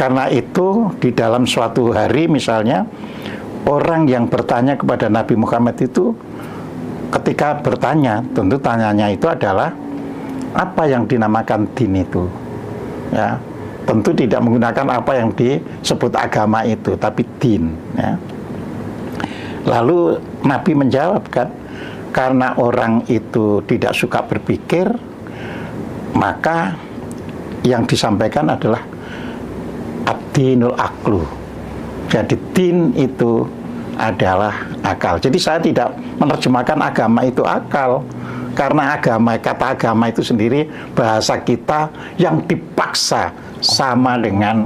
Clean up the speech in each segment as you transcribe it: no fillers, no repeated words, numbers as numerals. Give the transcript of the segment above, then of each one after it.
karena itu di dalam suatu hari misalnya orang yang bertanya kepada Nabi Muhammad itu ketika bertanya, tentu tanyanya itu adalah apa yang dinamakan din itu, ya. Tentu tidak menggunakan apa yang disebut agama itu, tapi din, ya. Lalu Nabi menjawab kan, karena orang itu tidak suka berpikir, maka yang disampaikan adalah ad-dinul aqlu. Jadi din itu adalah akal. Jadi saya tidak menerjemahkan agama itu akal, karena kata agama itu sendiri bahasa kita yang dipaksa sama dengan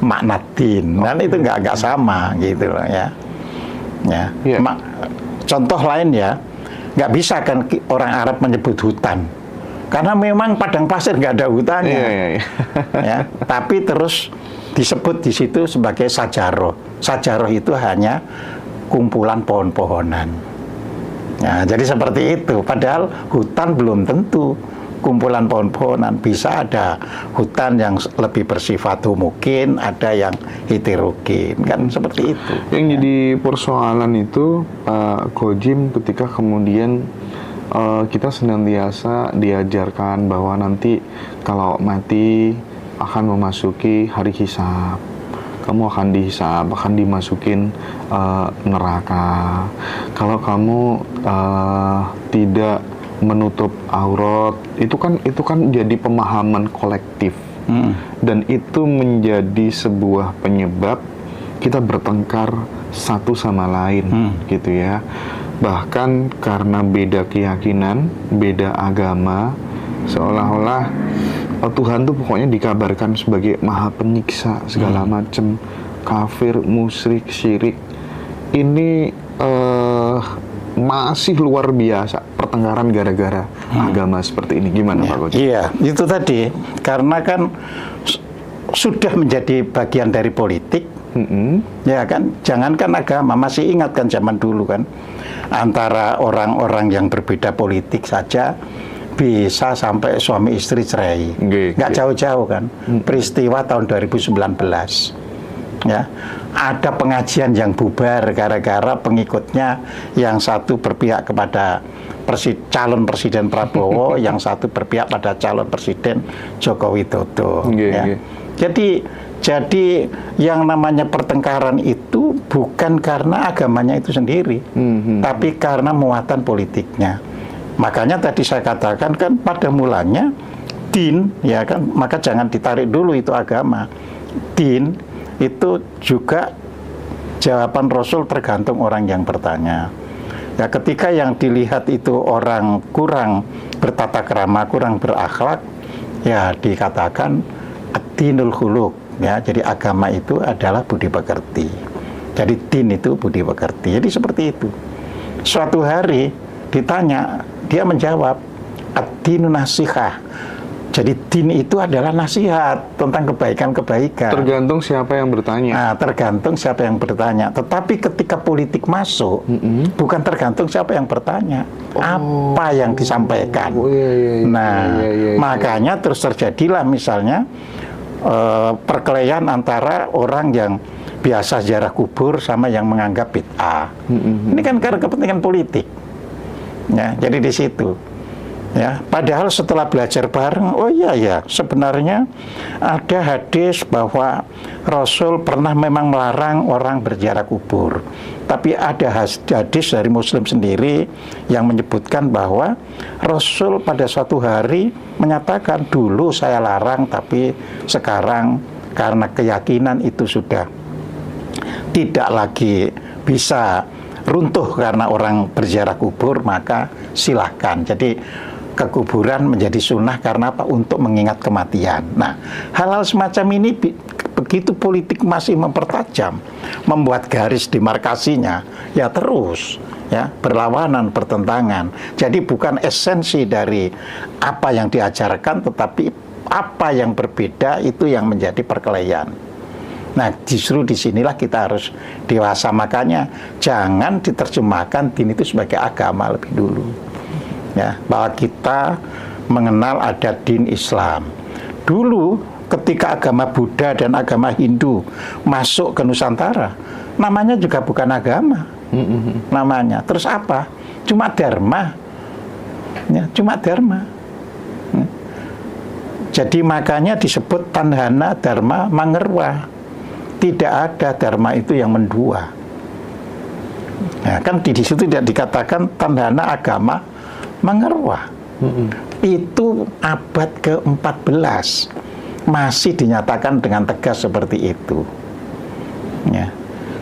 makna din, dan itu nggak sama gitu loh, ya. Yeah. Contoh lain ya, nggak bisa kan orang Arab menyebut hutan, karena memang padang pasir nggak ada hutannya, ya. Tapi terus disebut di situ sebagai sajaroh. Sajaroh itu hanya kumpulan pohon-pohonan. Nah, jadi seperti itu. Padahal hutan belum tentu kumpulan pohon-pohonan. Bisa ada hutan yang lebih bersifat homogen, ada yang heterogen, kan seperti itu. Yang jadi persoalan itu Pak Kojim, ketika kemudian kita senantiasa diajarkan bahwa nanti kalau mati akan memasuki hari hisab. Kamu akan dihisab, akan dimasukin neraka. Kalau kamu tidak menutup aurat, itu kan jadi pemahaman kolektif, dan itu menjadi sebuah penyebab kita bertengkar satu sama lain, gitu ya. Bahkan karena beda keyakinan, beda agama, seolah-olah Tuhan tuh pokoknya dikabarkan sebagai maha penyiksa segala macam, kafir, musyrik, syirik. Ini masih luar biasa pertengkaran gara-gara agama seperti ini. Gimana Pak Koji? Iya, itu tadi karena kan sudah menjadi bagian dari politik, ya kan. Jangankan agama, masih ingat kan zaman dulu kan, antara orang-orang yang berbeda politik saja bisa sampai suami istri cerai, nggak jauh-jauh kan. Peristiwa tahun 2019, ya, ada pengajian yang bubar gara-gara pengikutnya yang satu berpihak kepada calon presiden Prabowo, yang satu berpihak pada calon presiden Joko Widodo. Ya. Jadi yang namanya pertengkaran itu bukan karena agamanya itu sendiri, tapi karena muatan politiknya. Makanya tadi saya katakan kan pada mulanya din, ya kan, maka jangan ditarik dulu itu agama. Din itu juga jawaban Rasul tergantung orang yang bertanya. Ya, ketika yang dilihat itu orang kurang bertata krama, kurang berakhlak, ya dikatakan ad-dinul khuluq, ya. Jadi agama itu adalah budi pekerti. Jadi din itu budi pekerti. Jadi seperti itu. Suatu hari ditanya, dia menjawab ad-dinu nasihah. Jadi din itu adalah nasihat tentang kebaikan-kebaikan. Tergantung siapa yang bertanya. Nah, tergantung siapa yang bertanya. Tetapi ketika politik masuk, bukan tergantung siapa yang bertanya, apa yang disampaikan. Makanya terus terjadilah misalnya perkelahian antara orang yang biasa ziarah kubur sama yang menganggap bid'ah. Ini kan karena kepentingan politik. Ya, jadi di situ. Ya, padahal setelah belajar bareng, oh iya ya, sebenarnya ada hadis bahwa Rasul pernah memang melarang orang berziarah kubur. Tapi ada hadis dari Muslim sendiri yang menyebutkan bahwa Rasul pada suatu hari menyatakan, dulu saya larang, tapi sekarang karena keyakinan itu sudah tidak lagi bisa runtuh karena orang berziarah kubur, maka silahkan. Jadi kekuburan menjadi sunnah karena apa? Untuk mengingat kematian. Nah, hal-hal semacam ini begitu politik masih mempertajam, membuat garis demarkasinya, ya terus ya berlawanan, bertentangan. Jadi bukan esensi dari apa yang diajarkan, tetapi apa yang berbeda itu yang menjadi perkelahian. Nah, justru disinilah kita harus dewasa. Makanya jangan diterjemahkan din itu sebagai agama lebih dulu. Ya, bahwa kita mengenal ada din Islam. Dulu ketika agama Buddha dan agama Hindu masuk ke Nusantara, namanya juga bukan agama. Namanya. Terus apa? Cuma dharma. Ya, cuma dharma. Jadi makanya disebut Tandhana Dharma Mangerwa. Tidak ada dharma itu yang mendua. Nah, kan di situ tidak dikatakan Tandhana agama Mangerwa. Itu abad ke-14 masih dinyatakan dengan tegas seperti itu. Ya.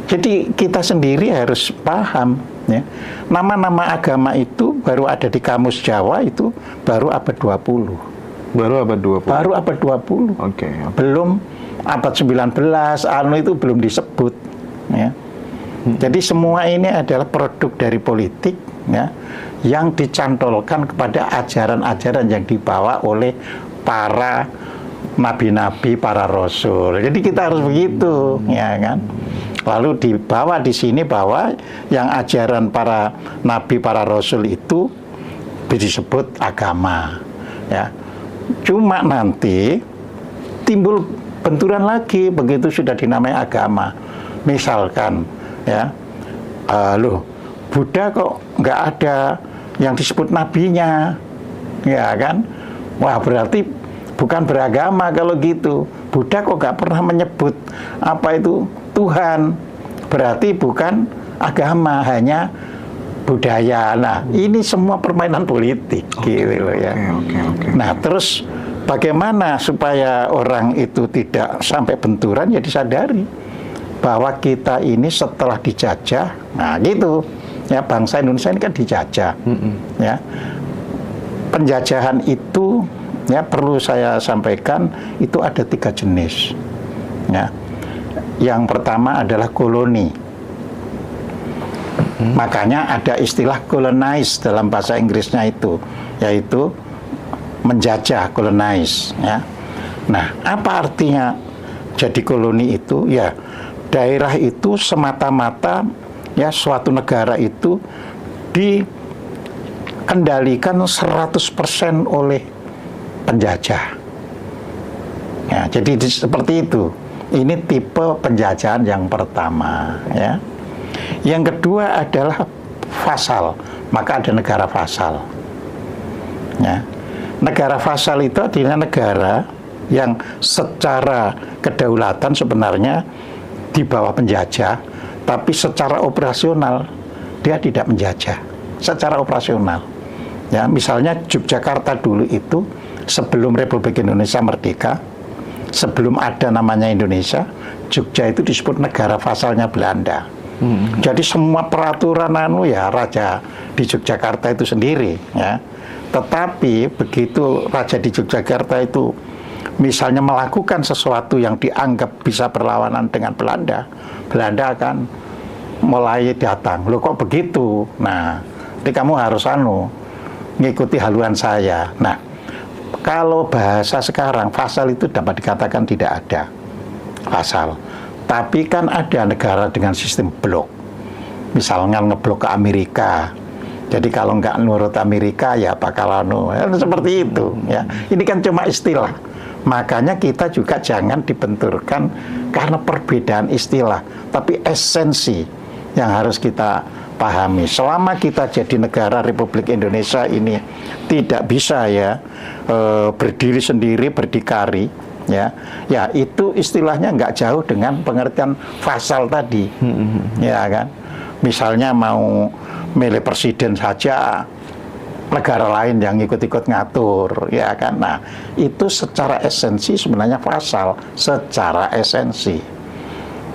Jadi kita sendiri harus paham, ya. Nama-nama agama itu baru ada di kamus Jawa itu baru abad 20. Baru abad 20. Baru abad 20. Oke. Belum abad 19 itu belum disebut, ya. Jadi semua ini adalah produk dari politik, ya, yang dicantolkan kepada ajaran-ajaran yang dibawa oleh para nabi-nabi, para rasul. Jadi kita harus begitu, ya kan? Lalu dibawa di sini bahwa yang ajaran para nabi, para rasul itu disebut agama, ya. Cuma nanti timbul benturan lagi begitu sudah dinamai agama. Misalkan, ya, loh, Buddha kok nggak ada yang disebut nabinya, ya kan? Wah, berarti bukan beragama kalau gitu. Buddha kok nggak pernah menyebut apa itu Tuhan, berarti bukan agama, hanya budaya. Nah, ini semua permainan politik, gitu loh, ya. Nah, terus bagaimana supaya orang itu tidak sampai benturan? Ya disadari bahwa kita ini setelah dijajah, nah gitu, ya, bangsa Indonesia ini kan dijajah, ya. Penjajahan itu, ya, perlu saya sampaikan, itu ada 3 jenis, ya. Yang pertama adalah koloni. Makanya ada istilah colonize dalam bahasa Inggrisnya itu, yaitu menjajah, colonize, ya. Nah, apa artinya jadi koloni itu? Ya, daerah itu semata-mata, ya, suatu negara itu dikendalikan 100% oleh penjajah. Ya, jadi seperti itu. Ini tipe penjajahan yang pertama, ya. Yang kedua adalah vasal. Maka ada negara vasal. Ya. Negara vasal itu adalah negara yang secara kedaulatan sebenarnya di bawah penjajah, tapi secara operasional dia tidak menjajah. Secara operasional. Ya, misalnya Yogyakarta dulu itu sebelum Republik Indonesia merdeka, sebelum ada namanya Indonesia, Jogja itu disebut negara vasalnya Belanda. Jadi semua peraturan ya raja di Yogyakarta itu sendiri, ya. Tetapi begitu raja di Yogyakarta itu misalnya melakukan sesuatu yang dianggap bisa berlawanan dengan Belanda, Belanda akan mulai datang. Loh, kok begitu? Nah, jadi kamu harus ngikuti haluan saya. Nah, kalau bahasa sekarang, vasal itu dapat dikatakan tidak ada vasal. Tapi kan ada negara dengan sistem blok. Misalnya ngeblok ke Amerika. Jadi kalau nggak nurut Amerika, ya bakal seperti itu. Ya, ini kan cuma istilah. Makanya kita juga jangan dibenturkan karena perbedaan istilah, tapi esensi yang harus kita pahami. Selama kita jadi negara Republik Indonesia ini tidak bisa, ya, berdiri sendiri, berdikari, ya, ya itu istilahnya nggak jauh dengan pengertian vasal tadi, ya kan. Misalnya mau milih presiden saja, negara lain yang ikut-ikut ngatur, ya kan. Nah, itu secara esensi sebenarnya vasal, secara esensi.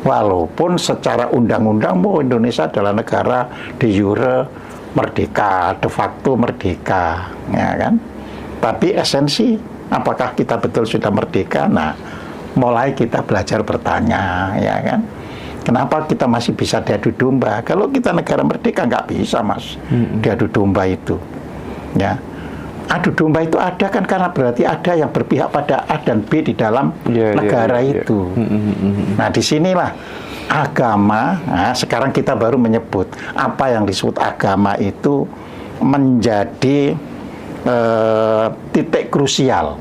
Walaupun secara undang-undang Indonesia adalah negara de jure merdeka, de facto merdeka, ya kan. Tapi esensi, apakah kita betul sudah merdeka? Nah, mulai kita belajar bertanya, ya kan. Kenapa kita masih bisa diadu domba? Kalau kita negara merdeka nggak bisa, Mas, diadu domba itu. Ya, adu domba itu ada kan karena berarti ada yang berpihak pada A dan B di dalam negara itu. Nah, disinilah agama. Nah, sekarang kita baru menyebut apa yang disebut agama itu menjadi titik krusial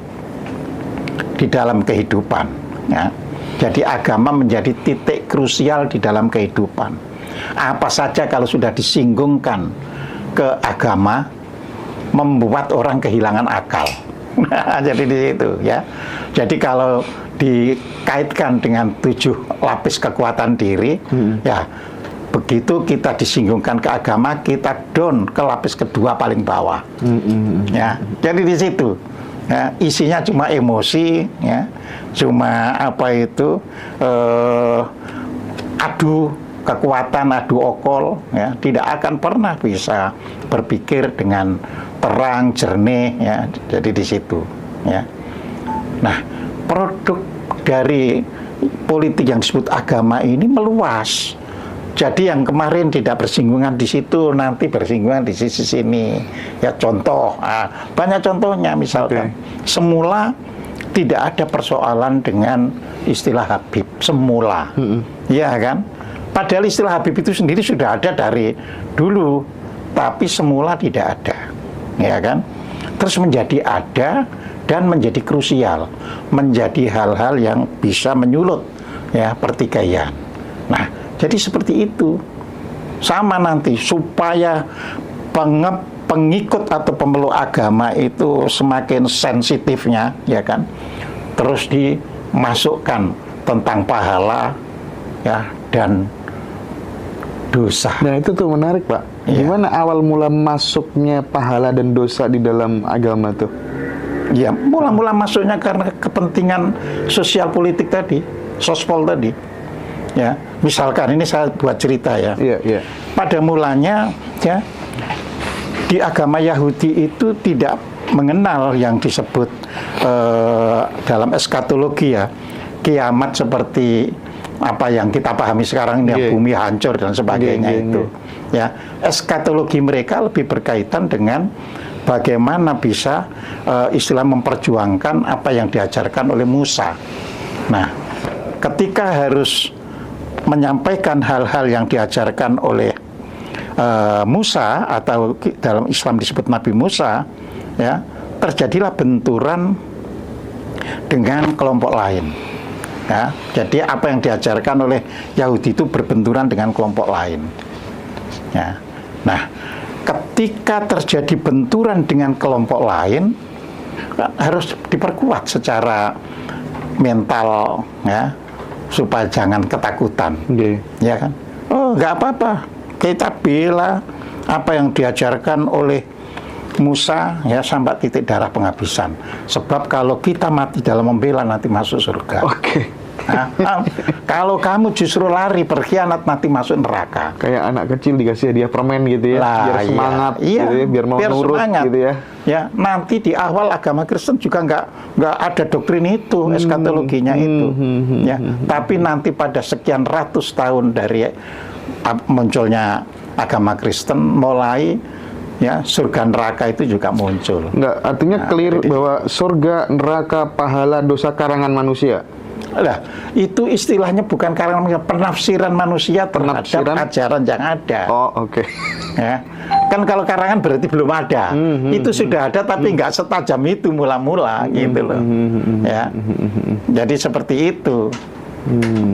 di dalam kehidupan. Ya. Jadi agama menjadi titik krusial di dalam kehidupan. Apa saja kalau sudah disinggungkan ke agama, membuat orang kehilangan akal. Jadi di situ ya. Jadi kalau dikaitkan dengan 7 lapis kekuatan diri, ya begitu kita disinggungkan ke agama, kita down ke lapis kedua paling bawah. Ya, jadi di situ. Ya, isinya cuma emosi, ya, cuma apa itu adu kekuatan, adu okol, ya, tidak akan pernah bisa berpikir dengan terang, jernih, ya. Jadi di situ, ya. Nah, produk dari politik yang disebut agama ini meluas. Jadi yang kemarin tidak bersinggungan di situ, nanti bersinggungan di sisi sini. Ya contoh, banyak contohnya misalkan. Semula tidak ada persoalan dengan istilah Habib. Semula, ya kan? Padahal istilah Habib itu sendiri sudah ada dari dulu, tapi semula tidak ada, ya kan? Terus menjadi ada dan menjadi krusial, menjadi hal-hal yang bisa menyulut, ya, pertikaian. Nah, jadi seperti itu. Sama nanti supaya pengikut atau pemeluk agama itu semakin sensitifnya, ya kan? Terus dimasukkan tentang pahala, ya, dan dosa. Nah itu tuh menarik, Pak. Ya. Gimana awal mula masuknya pahala dan dosa di dalam agama tuh? Ya, mula-mula masuknya karena kepentingan sosial politik tadi, sospol tadi. Ya, misalkan ini saya buat cerita ya. Iya. Pada mulanya, ya, di agama Yahudi itu tidak mengenal yang disebut dalam eskatologi, ya, kiamat seperti apa yang kita pahami sekarang ini, bumi hancur dan sebagainya itu. Ya, eskatologi mereka lebih berkaitan dengan bagaimana bisa Islam memperjuangkan apa yang diajarkan oleh Musa. Nah, ketika harus menyampaikan hal-hal yang diajarkan oleh Musa, atau dalam Islam disebut Nabi Musa, ya, terjadilah benturan dengan kelompok lain. Ya, jadi apa yang diajarkan oleh Yahudi itu berbenturan dengan kelompok lain. Ya. Nah, ketika terjadi benturan dengan kelompok lain, harus diperkuat secara mental, ya, supaya jangan ketakutan. Ya kan? Oh, nggak apa-apa, kita bela apa yang diajarkan oleh Musa, ya, sampai titik darah penghabisan. Sebab kalau kita mati dalam membela, nanti masuk surga. Nah, kalau kamu justru lari berkhianat, nanti masuk neraka. Kayak anak kecil dikasih hadiah permen gitu ya, biar semangat, iya, gitu ya, biar mau nurut semangat, gitu ya. Ya, nanti di awal agama Kristen juga nggak ada doktrin itu, eskatologinya itu. Ya, tapi nanti pada sekian ratus tahun dari munculnya agama Kristen, mulai, ya, surga neraka itu juga muncul. Nggak, artinya clear bahwa surga, neraka, pahala, dosa karangan manusia. Nah, itu istilahnya bukan karangan manusia, penafsiran manusia terhadap ajaran yang ada. Oh, oke. Ya, kan kalau karangan berarti belum ada. Itu sudah ada, tapi nggak setajam itu mula-mula, gitu loh. Ya, jadi seperti itu.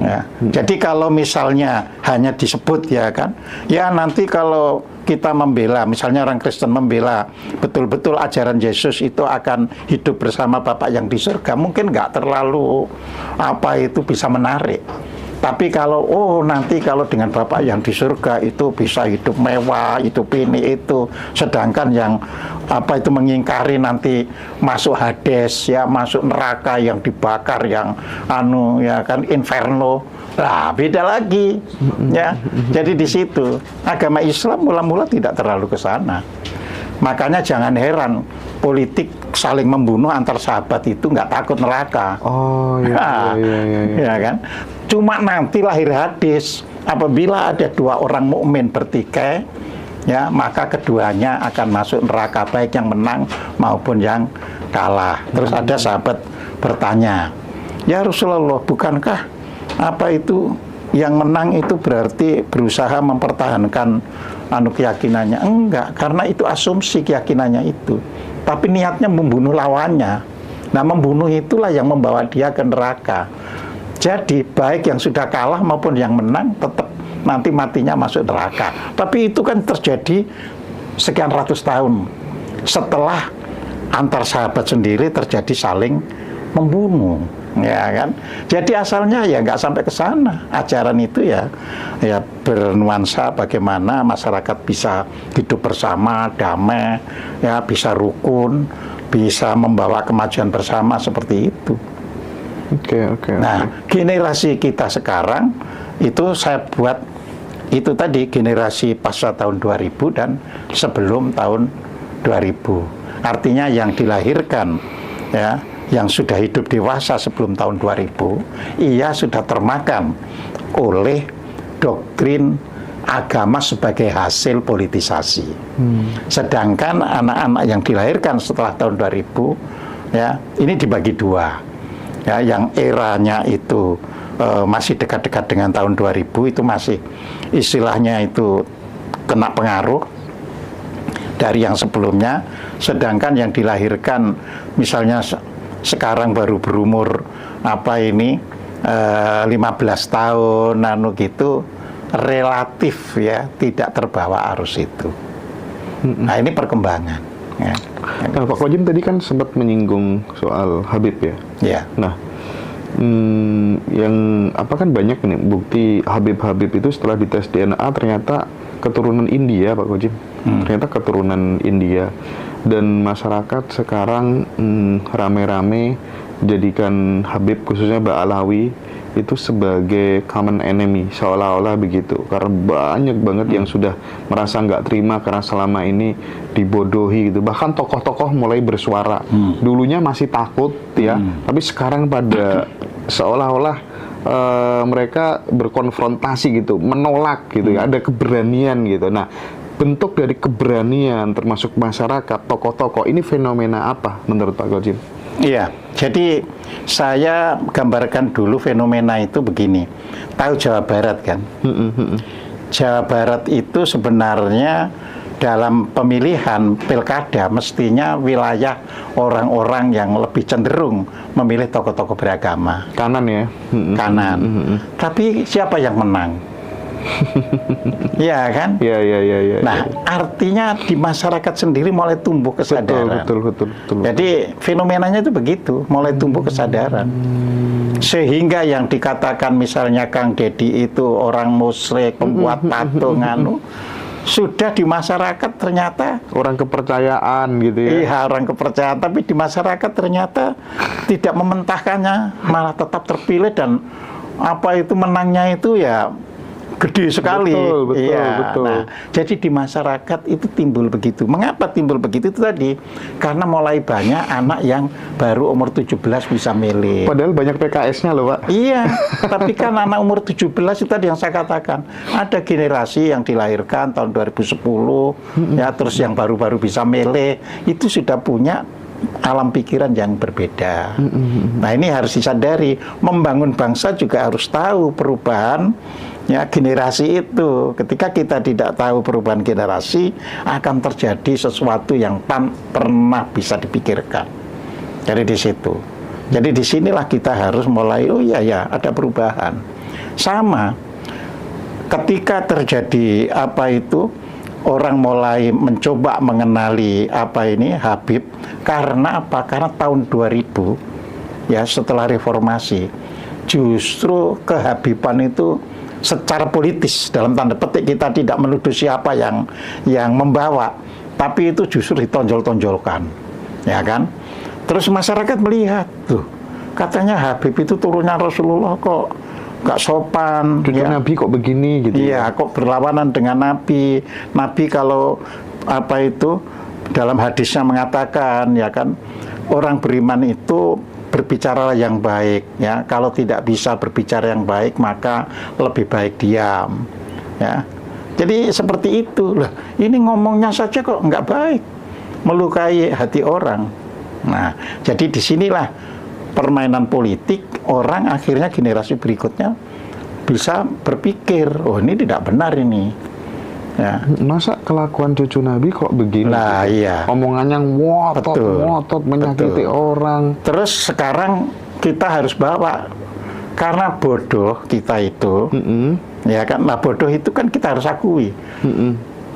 Ya. Jadi kalau misalnya hanya disebut, ya kan, ya nanti kalau kita membela, misalnya orang Kristen membela betul-betul ajaran Yesus itu akan hidup bersama Bapa yang di surga, mungkin nggak terlalu apa itu bisa menarik. Tapi kalau nanti kalau dengan Bapa yang di surga itu bisa hidup mewah, hidup ini itu, sedangkan yang apa itu mengingkari nanti masuk Hades, ya, masuk neraka yang dibakar, yang ya kan, inferno. Nah, beda lagi, ya. Jadi di situ agama Islam mula-mula tidak terlalu ke sana. Makanya jangan heran politik saling membunuh antar sahabat itu nggak takut neraka. Oh iya. Ya kan? Cuma nanti lahir hadis, apabila ada 2 orang mukmin bertikai, ya, maka keduanya akan masuk neraka, baik yang menang maupun yang kalah. Terus ada sahabat bertanya, ya Rasulullah, bukankah apa itu yang menang itu berarti berusaha mempertahankan keyakinannya? Enggak, karena itu asumsi keyakinannya itu. Tapi niatnya membunuh lawannya. Nah, membunuh itulah yang membawa dia ke neraka. Jadi baik yang sudah kalah maupun yang menang tetap nanti matinya masuk neraka. Tapi itu kan terjadi sekian ratus tahun setelah antar sahabat sendiri terjadi saling membunuh, ya kan? Jadi asalnya ya nggak sampai ke sana. Ajaran itu ya bernuansa bagaimana masyarakat bisa hidup bersama, damai, ya bisa rukun, bisa membawa kemajuan bersama seperti itu. Oke. Nah, generasi kita sekarang itu saya buat itu tadi generasi pasca tahun 2000 dan sebelum tahun 2000. Artinya yang dilahirkan ya, yang sudah hidup dewasa sebelum tahun 2000, ia sudah termakan oleh doktrin agama sebagai hasil politisasi. Sedangkan anak-anak yang dilahirkan setelah tahun 2000 ya, ini dibagi dua. Ya, yang eranya itu masih dekat-dekat dengan tahun 2000 itu masih istilahnya itu kena pengaruh dari yang sebelumnya, sedangkan yang dilahirkan misalnya sekarang baru berumur 15 tahun gitu, relatif ya tidak terbawa arus itu. Nah, ini perkembangan ya. Nah, Pak Kojim tadi kan sempat menyinggung soal Habib ya. Ya. Nah, yang kan banyak nih bukti Habib itu setelah dites DNA ternyata keturunan India, Pak Kojim. Ternyata keturunan India, dan masyarakat sekarang rame-rame jadikan Habib khususnya Mbak Alawi itu sebagai common enemy, seolah-olah begitu, karena banyak banget yang sudah merasa nggak terima karena selama ini dibodohi gitu. Bahkan tokoh-tokoh mulai bersuara. Dulunya masih takut ya, tapi sekarang pada seolah-olah mereka berkonfrontasi gitu, menolak gitu ya, ada keberanian gitu. Nah, bentuk dari keberanian termasuk masyarakat, tokoh-tokoh, ini fenomena apa menurut Pak Kojim? Iya, jadi saya gambarkan dulu fenomena itu begini. Tahu Jawa Barat kan? Jawa Barat itu sebenarnya dalam pemilihan pilkada mestinya wilayah orang-orang yang lebih cenderung memilih tokoh-tokoh beragama. Kanan ya? Kanan. Tapi siapa yang menang? Ya kan? Iya. Nah, artinya di masyarakat sendiri mulai tumbuh kesadaran. Betul. Jadi fenomenanya itu begitu, mulai tumbuh kesadaran. Sehingga yang dikatakan misalnya Kang Deddy itu orang musyrik, pembuat tato nganu, sudah di masyarakat ternyata orang kepercayaan gitu ya. Iya, orang kepercayaan, tapi di masyarakat ternyata tidak mementahkannya, malah tetap terpilih, dan apa itu menangnya itu ya gede sekali. Betul. Nah, jadi di masyarakat itu timbul begitu. Mengapa timbul begitu? Itu tadi karena mulai banyak anak yang baru umur 17 bisa milih. Padahal banyak PKS-nya loh, Pak. Iya, tapi kan anak umur 17 itu tadi yang saya katakan. Ada generasi yang dilahirkan tahun 2010 ya, terus yang baru-baru bisa milih itu sudah punya alam pikiran yang berbeda. Nah, ini harus disadari. Membangun bangsa juga harus tahu perubahan ya generasi itu. Ketika kita tidak tahu perubahan generasi, akan terjadi sesuatu yang pernah bisa dipikirkan. Jadi di situ. Jadi disinilah kita harus mulai, oh iya ada perubahan. Sama ketika terjadi orang mulai mencoba mengenali Habib, karena apa? Karena tahun 2000 ya, setelah reformasi, justru kehabiban itu secara politis, dalam tanda petik, kita tidak menuduh siapa yang membawa, tapi itu justru ditonjol-tonjolkan, ya kan? Terus masyarakat melihat, tuh katanya Habib itu turunnya Rasulullah kok nggak sopan, ya. Nabi kok begini gitu. Iya, kok berlawanan dengan Nabi. Nabi kalau dalam hadisnya mengatakan, ya kan, orang beriman itu berbicara yang baik, ya. Kalau tidak bisa berbicara yang baik, maka lebih baik diam, ya. Jadi seperti itu lah. Ini ngomongnya saja kok nggak baik, melukai hati orang. Nah, jadi disinilah permainan politik, orang akhirnya generasi berikutnya bisa berpikir, oh ini tidak benar ini. Ya. Masa kelakuan cucu Nabi kok begini? Lah iya. Omongannya ngotot, Betul. ngotot, menyakiti orang. Terus sekarang kita harus bawa, karena bodoh kita itu, ya kan, nah bodoh itu kan kita harus akui.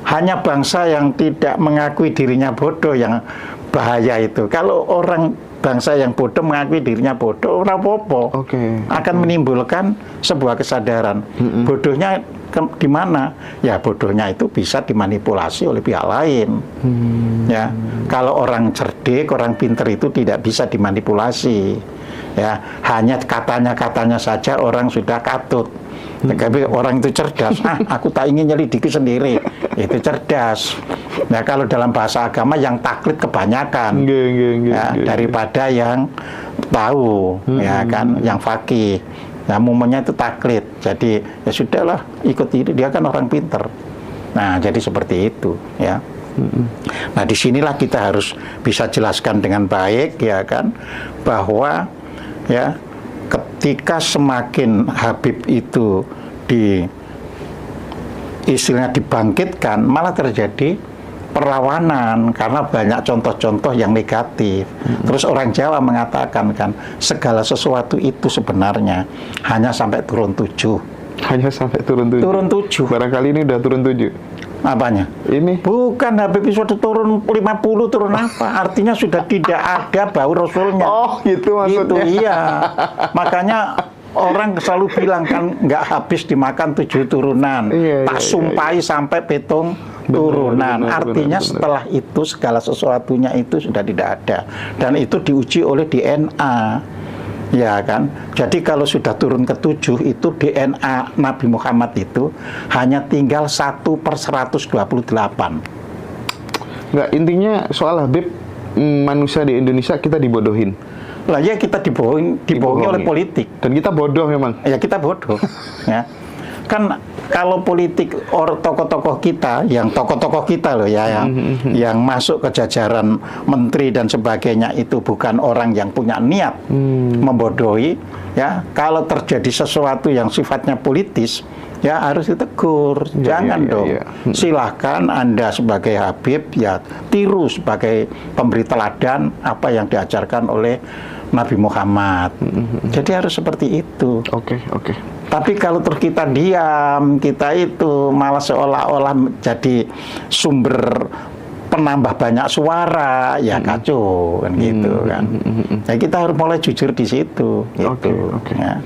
Hanya bangsa yang tidak mengakui dirinya bodoh yang bahaya itu. Kalau orang bangsa yang bodoh mengakui dirinya bodoh, ora apa-apa. Akan menimbulkan sebuah kesadaran. Bodohnya di mana? Ya bodohnya itu bisa dimanipulasi oleh pihak lain. Ya, kalau orang cerdik, orang pinter itu tidak bisa dimanipulasi. Ya, hanya katanya saja orang sudah katut. Tapi orang itu cerdas. Aku tak ingin nyelidiki sendiri. Itu cerdas. Nah, kalau dalam bahasa agama yang taklid kebanyakan, ya, daripada yang tahu, ya kan, yang fakih. Nah, momennya itu taklid. Jadi ya sudahlah, ikut ini, dia kan orang pinter. Nah, jadi seperti itu, ya. Nah, disinilah kita harus bisa jelaskan dengan baik, ya kan, bahwa ya ketika semakin Habib itu istilahnya dibangkitkan, malah terjadi perlawanan karena banyak contoh-contoh yang negatif. Terus orang Jawa mengatakan kan, segala sesuatu itu sebenarnya hanya sampai turun 7. Hanya sampai turun 7. Turun 7. Barangkali ini udah turun 7. Apanya? Ini bukan Habib sudah turun 50, turun apa? Artinya sudah tidak ada bau Rasulnya. Oh, gitu maksudnya. Gitu, iya. Makanya orang selalu bilang kan nggak habis dimakan 7 turunan. Tak sumpahi sampai petung turunan. Artinya setelah itu segala sesuatunya itu sudah tidak ada. Dan itu diuji oleh DNA. Ya kan? Jadi kalau sudah turun ke 7 itu DNA Nabi Muhammad itu hanya tinggal 1/128. Nggak, intinya soal Habib, manusia di Indonesia kita dibodohin. Lah ya, kita dibohongi oleh politik. Dan kita bodoh memang. Ya kita bodoh. Ya. Kan kalau politik tokoh-tokoh kita, yang tokoh-tokoh kita loh ya, yang masuk ke jajaran menteri dan sebagainya itu bukan orang yang punya niat membodohi, ya. Kalau terjadi sesuatu yang sifatnya politis, ya harus ditegur. Jangan dong. Silahkan Anda sebagai Habib ya tiru sebagai pemberi teladan apa yang diajarkan oleh Nabi Muhammad. Jadi harus seperti itu. Oke. Tapi kalau terus kita diam, kita itu malah seolah-olah jadi sumber penambah banyak suara, ya kacau kan gitu kan. Jadi kita harus mulai jujur di situ. Gitu. Oke. Ya.